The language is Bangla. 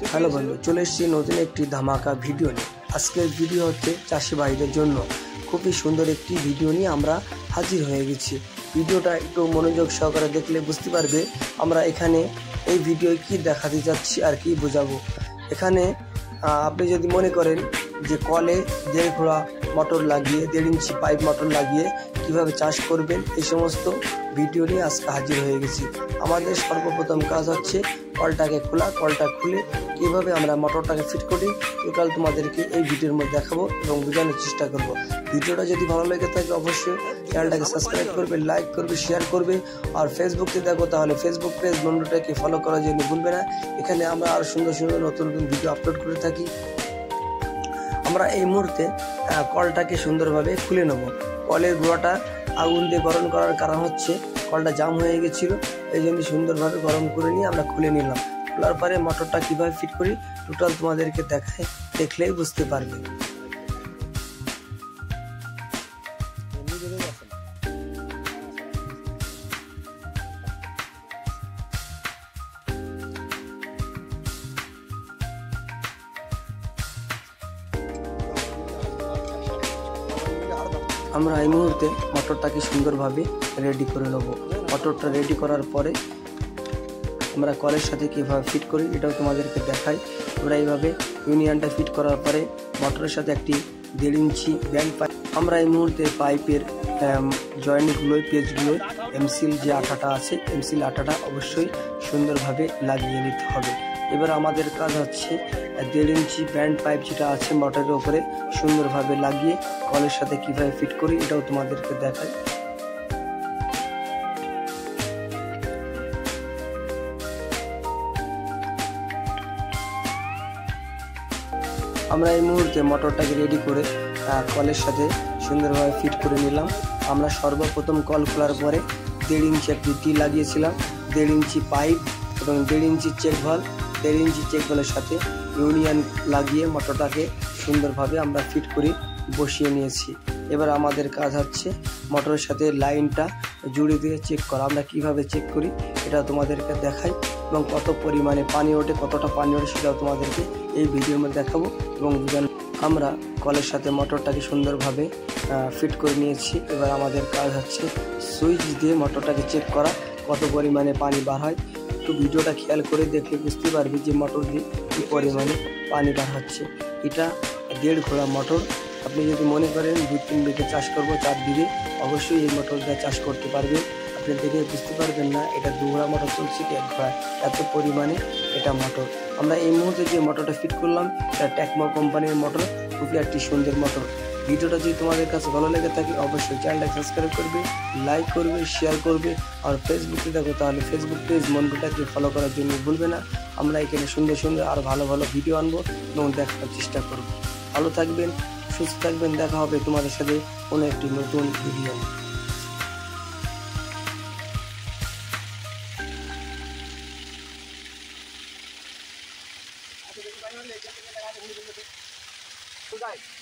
হ্যালো বন্ধু, চলে এসেছি নতুন একটি ধামাকা ভিডিও নিয়ে। আজকের ভিডিও হচ্ছে চাষি ভাইদের জন্য খুবই সুন্দর একটি ভিডিও নিয়ে আমরা হাজির হয়ে গেছি। ভিডিওটা একটু মনোযোগ সহকারে দেখলে বুঝতে পারবে আমরা এখানে এই ভিডিও কি দেখাতে যাচ্ছি আর কি বোঝাবো। এখানে আপনি যদি মনে করেন যে কলে 1.5 ঘোড়া মোটর লাগিয়ে 1.5 ইঞ্চি পাইপ মোটর লাগিয়ে কিভাবে চাষ করবেন, এই সমস্ত ভিডিও নিয়ে আজকে হাজির হয়ে গেছি। আমাদের সর্বপ্রথম কাজ হচ্ছে কলটাকে খোলা, কলটা খুলে কিভাবে আমরা মোটরটাকে ফিট করি টোটাল তোমাদেরকে এই ভিডিওর মধ্যে দেখাবো এবং বোঝানোর চেষ্টা করব। ভিডিওটা যদি ভালো লেগে থাকে অবশ্যই চ্যানেলটাকে সাবস্ক্রাইব করবে, লাইক করবে, শেয়ার করবে। আর ফেসবুকে দেখো তাহলে ফেসবুক পেজ বন্ধুটাকে ফলো করার জন্য ভুলবে না। এখানে আমরা আরও সুন্দর সুন্দর নতুন নতুন ভিডিও আপলোড করে থাকি। আমরা এই মুহূর্তে কলটাকে সুন্দরভাবে খুলে নেব। কলের গোড়াটা আগুন দিয়ে গরম করার কারণ হচ্ছে কলটা জাম হয়ে গেছিলো, এই জন্য সুন্দরভাবে গরম করে নিয়ে আমরা খুলে নিলাম। খোলার পরে মোটরটা কীভাবে ফিট করি টোটাল তোমাদেরকে দেখায়, দেখলেই বুঝতে পারবে। আমরা এই মুহূর্তে মোটরটাকে সুন্দরভাবে রেডি করে নেব। মোটরটা রেডি করার পরে আমরা কলের সাথে কীভাবে ফিট করি এটাও তোমাদেরকে দেখাই। আমরা এইভাবে ইউনিয়নটা ফিট করার পরে মোটরের সাথে একটি 1.5 ইঞ্চি ব্যান্ড পাইপ, আমরা এই মুহূর্তে পাইপের জয়েন্টগুলোয় পেজগুলোয় এমসিল যে আঠাটা আছে এমসিল আঠাটা অবশ্যই সুন্দরভাবে লাগিয়ে নিতে হবে। এবার আমাদের কাজ হচ্ছে 1.5 ইঞ্চি ব্যান্ড পাইপ যেটা আছে মোটরের উপরে সুন্দরভাবে লাগিয়ে কলের সাথে কীভাবে ফিট করি এটাও তোমাদেরকে দেখাই। আমরা এই মুহূর্তে মোটরটাকে রেডি করে কলের সাথে সুন্দরভাবে ফিট করে নিলাম। আমরা সর্বপ্রথম কল খোলার পরে 1.5 ইঞ্চি একটি টি লাগিয়েছিলাম, 1.5 ইঞ্চি পাইপ এবং 1.5 ইঞ্চি চেক ভাল্ব, 1.5 ইঞ্চি চেক ভাল্বের সাথে ইউনিয়ন লাগিয়ে মোটরটাকে সুন্দরভাবে আমরা ফিট করে বসিয়ে নিয়েছি। এবার আমাদের কাজ হচ্ছে মোটরের সাথে লাইনটা জুড়ে দিয়ে চেক করা। আমরা কিভাবে চেক করি এটা তোমাদেরকে দেখাই এবং কত পরিমাণে পানি ওঠে, কতটা পানি ওঠে সেটাও তোমাদেরকে এই ভিডিওর মধ্যে দেখাবো এবং বুঝানো। আমরা কলের সাথে মোটরটাকে সুন্দরভাবে ফিট করে নিয়েছি। এবার আমাদের কাজ হচ্ছে সুইচ দিয়ে মোটরটাকে চেক করা কত পরিমাণে পানি বার হয়। একটু ভিডিওটা খেয়াল করে দেখলে বুঝতে পারবি যে মোটর দিয়ে কী পরিমাণে পানি বার হচ্ছে। এটা 1.5 ঘোড়া মোটর। আপনি যদি মনে করেন 2-3 বিঘে চাষ করবো 4 বিঘে অবশ্যই এই মোটর দিয়ে চাষ করতে পারবে। আপনি দেখে বুঝতে পারবেন না এটা 2 ঘোড়া মোটর চলছে কি 1 ঘোড়া, এত পরিমাণে এটা মোটর। আমরা এই মুহূর্তে যে মোটরটা ফিট করলাম এটা টেকমো কোম্পানির মোটর, খুবই একটি সুন্দর মোটর। ভিডিওটা যদি তোমাদের কাছে ভালো লেগে থাকে অবশ্যই চ্যানেলটা সাবস্ক্রাইব করবে, লাইক করবে, শেয়ার করবে। আর ফেসবুকে দেখো তাহলে ফেসবুক পেজ মন্টুটাকে ফলো করার জন্য ভুলবে না। আমরা এখানে সুন্দর সুন্দর আর ভালো ভালো ভিডিও আনবো এবং দেখার চেষ্টা করব। ভালো থাকবেন, সুস্থ থাকবেন, দেখা হবে তোমাদের সাথে কোনো একটি নতুন ভিডিও। Bye.